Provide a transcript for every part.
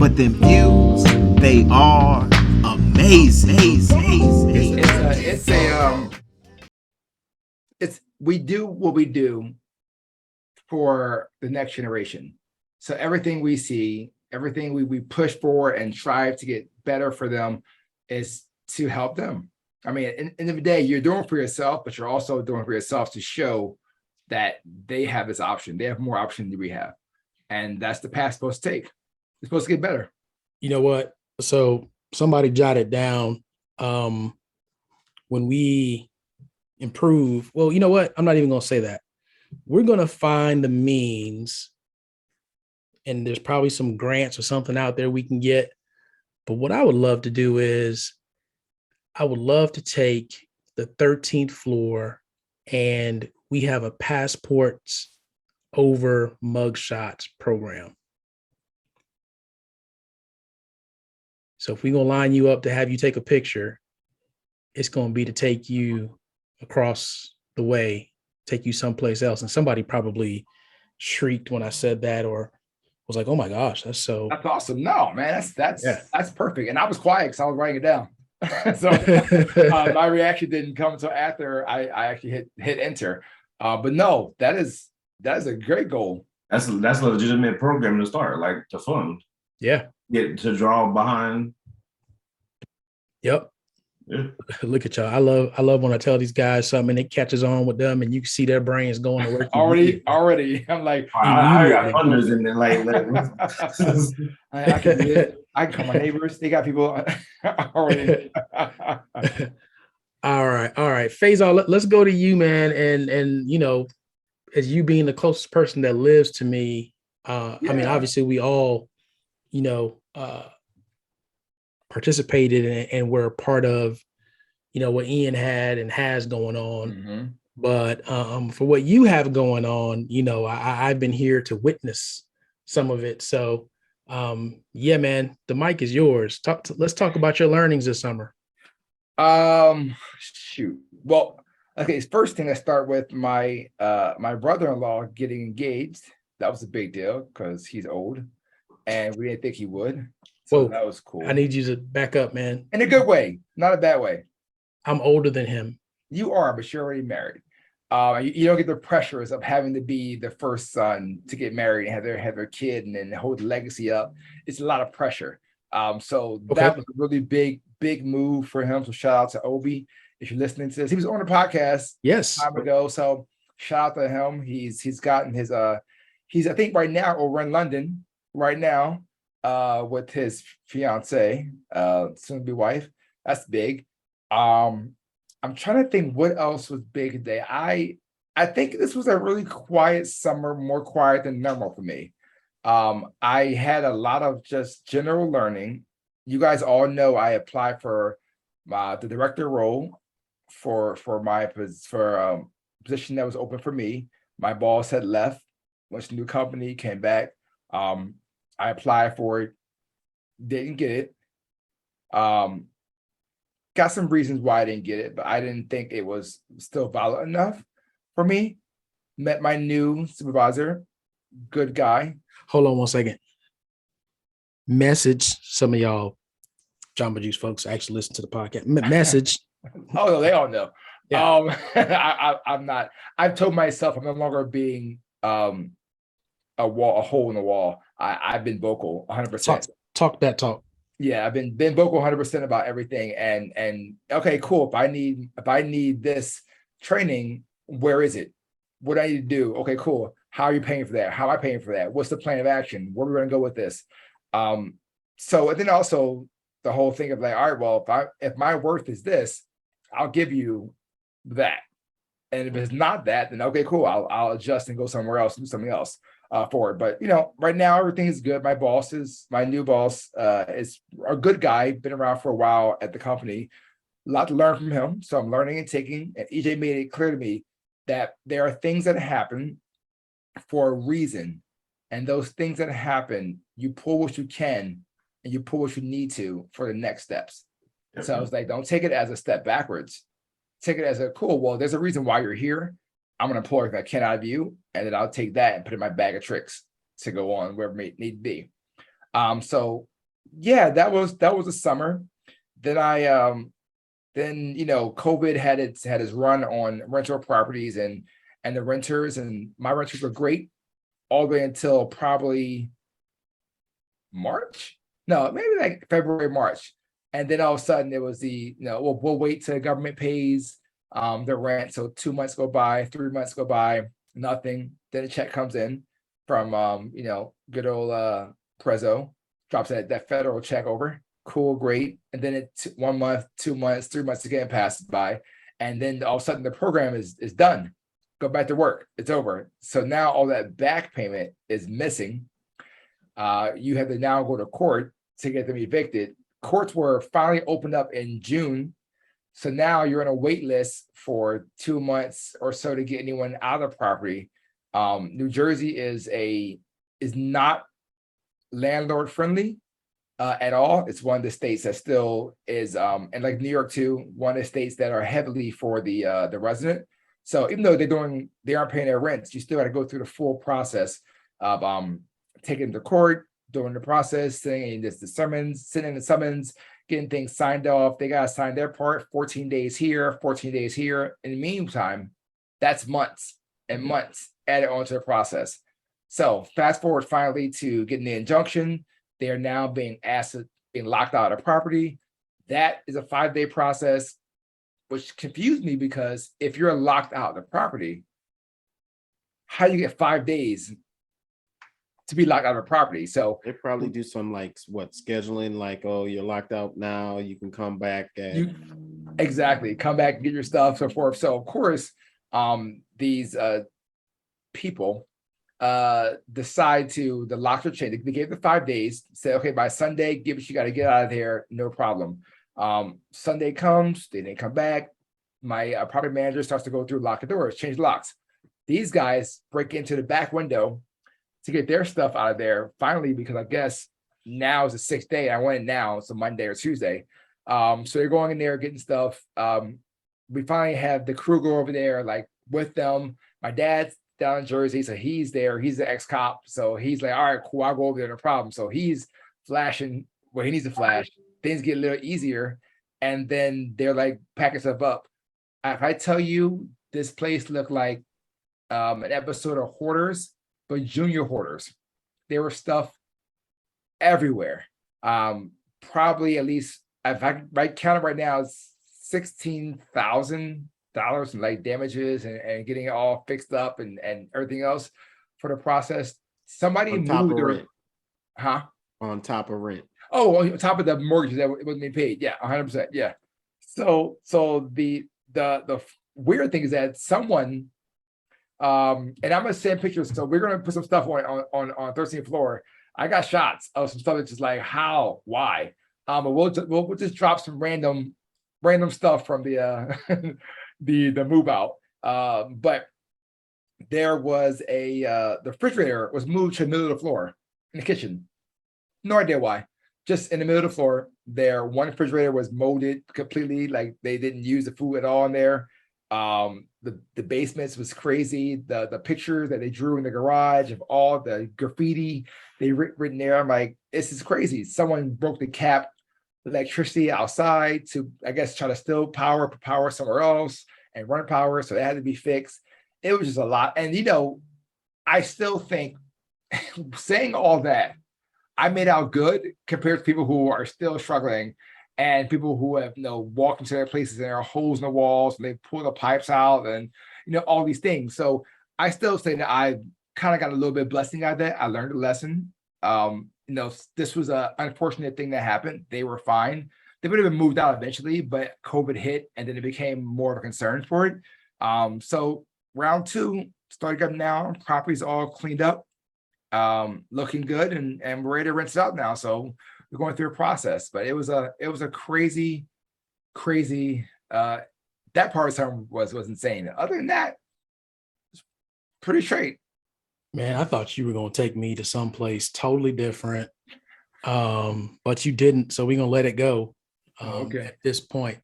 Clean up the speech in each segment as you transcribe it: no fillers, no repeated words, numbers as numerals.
but them views, they are amazing. It's we do what we do for the next generation. So everything we see, everything we push for and strive to get better for them is to help them. I mean, in the end of the day, you're doing for yourself, but you're also doing for yourself to show that they have this option. They have more option than we have. And that's the path supposed to take. It's supposed to get better. You know what? So somebody jotted down when we improve. Well, you know what? I'm not even going to say that. We're going to find the means, and there's probably some grants or something out there we can get. But what I would love to do is I would love to take the 13th floor and we have a passports over mugshots program. So if we're going to line you up to have you take a picture, it's going to be to take you across the way, take you someplace else. And somebody probably shrieked when I said that, or was like, oh my gosh, that's awesome. No, man, that's perfect. And I was quiet because I was writing it down. So my reaction didn't come until after I actually hit enter. But no, that is a great goal. That's a legitimate program to start, like to fund. Yeah. Get to draw behind. Yep. Yeah. Look at y'all. I love when I tell these guys something and it catches on with them and you can see their brains going to work. already. I'm like, I got funders in there. I can do it. I can call my neighbors. They got people already. All right. Faisal, let's go to you, man. And you know, as you being the closest person that lives to me, I mean, obviously we all, you know, participated in, and were a part of, you know, what Ian had and has going on. Mm-hmm. But for what you have going on, you know, I've been here to witness some of it. So yeah, man, the mic is yours. Let's talk about your learnings this summer. Shoot. Well, okay. First thing I start with my brother-in-law getting engaged. That was a big deal because he's old, and we didn't think he would. So that was cool. I need you to back up, man. In a good way, not a bad way. I'm older than him. You are, but you're already married. You don't get the pressures of having to be the first son to get married and have their kid and then hold the legacy up. It's a lot of pressure. So that was a really big move for him. So shout out to Obi. If you're listening to this, he was on the podcast time ago. So shout out to him. He's gotten his he's I think right now over in London right now with his fiance, soon to be wife. That's big. I'm trying to think what else was big today. I think this was a really quiet summer, more quiet than normal for me. I had a lot of just general learning. You guys all know I applied for the director role for position that was open for me. My boss had left, went to a new company, came back. I applied for it, didn't get it. Got some reasons why I didn't get it, but I didn't think it was still valid enough for me. Met my new supervisor, good guy. Hold on one second. Message, some of y'all Jamba Juice folks actually listen to the podcast. Message. Oh, no, they all know. Yeah. I'm not. I've told myself I'm no longer being a hole in the wall. I've been vocal 100%. Talk that talk. Yeah, I've been vocal 100% about everything. And okay, cool. If I need this training, where is it? What do I need to do? Okay, cool. How are you paying for that? How am I paying for that? What's the plan of action? Where are we going to go with this? So and then also the whole thing of like, all right, well, if my worth is this, I'll give you that. And if it's not that, then okay, cool. I'll adjust and go somewhere else, do something else for it. But you know, right now everything is good. My new boss is a good guy, been around for a while at the company. A lot to learn from him. So I'm learning and taking. And EJ made it clear to me that there are things that happen for a reason. And those things that happen, you pull what you can and you pull what you need to for the next steps. Okay. So I was like, don't take it as a step backwards. Take it as a cool, well, there's a reason why you're here. I'm going to pull everything I can out of you. And then I'll take that and put it in my bag of tricks to go on wherever it may need to be. So yeah, that was the summer. Then then COVID had its run on rental properties and the renters, and my renters were great all the way until probably March. No, maybe like February, March. And then all of a sudden it was we'll wait till the government pays the rent. So 2 months go by, 3 months go by, nothing. Then a check comes in from good old Prezzo, drops that federal check over. Cool, great. And then 1 month, 2 months, 3 months again passes by. And then all of a sudden the program is done. Go back to work. It's over. So now all that back payment is missing. You have to now go to court to get them evicted. Courts were finally opened up in June. So now you're on a wait list for 2 months or so to get anyone out of the property. New Jersey is not landlord friendly at all. It's one of the states that still is, and like New York too, one of the states that are heavily for the resident. So even though they aren't paying their rents, you still got to go through the full process of taking them to court, doing the process, sending the summons, getting things signed off. They got to sign their part, 14 days here, 14 days here. In the meantime, that's months and months added onto the process. So fast forward finally to getting the injunction. They are now being locked out of the property. That is a 5-day process, which confused me because if you're locked out of the property, how do you get 5 days to be locked out of a property? So they probably do some scheduling, like, oh, you're locked out now, you can come back. Exactly, come back and get your stuff, so forth. So of course, these people decide to the lock their chain. They gave the 5 days, say, okay, by Sunday, give us, you got to get out of there, no problem. Sunday comes, they didn't come back. My property manager starts to go through, lock the doors, change locks. These guys break into the back window to get their stuff out of there finally, because I guess now is the 6th day. I went in now, it's a Monday or Tuesday. So they're going in there getting stuff. We finally have the crew go over there, like with them. My dad's down in Jersey, so he's there. He's the ex-cop, so he's like, all right, cool, I'll go over there, no problem. So he's flashing where he needs to flash. Things get a little easier, and then they're like packing stuff up. If I tell you, this place looked like an episode of Hoarders, but junior hoarders. There was stuff everywhere. Probably at least, if I count it right now, it's $16,000 in like damages and getting it all fixed up and everything else for the process. Somebody on top moved of their, rent. huh? On top of rent. Oh, on top of the mortgage that wasn't being paid. Yeah, 100%. Yeah. So the weird thing is that someone, and I'm gonna send pictures. So we're gonna put some stuff on 13th floor. I got shots of some stuff that's just like, how, why? But we'll just drop some random stuff from the the move out. But there was the refrigerator was moved to the middle of the floor in the kitchen. No idea why. Just in the middle of the floor, there one refrigerator was molded completely, like they didn't use the food at all in there. The basements was crazy. The pictures that they drew in the garage of all the graffiti they written there, I'm like, this is crazy. Someone broke the cap electricity outside to, I guess, try to steal power somewhere else and run power, so it had to be fixed. It was just a lot. And I still think saying all that, I made out good compared to people who are still struggling and people who have walked into their places and there are holes in the walls and they pull the pipes out and all these things. So I still say that I kind of got a little bit of blessing out of that. I learned a lesson. This was an unfortunate thing that happened. They were fine. They would have been moved out eventually, but COVID hit and then it became more of a concern for it. So round 2 started up now. Property's all cleaned up, looking good, and we're ready to rinse it out now. So we're going through a process, but it was a crazy that part of time was insane. Other than that, it's pretty straight. Man, I thought you were going to take me to someplace totally different, but you didn't. So we're going to let it go Okay. at this point.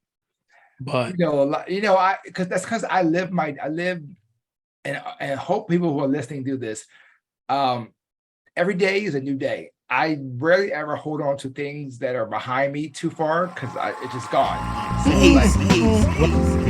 But because I live and hope people who are listening do this. Every day is a new day. I rarely ever hold on to things that are behind me too far because it's just gone. So Hey, like, hey,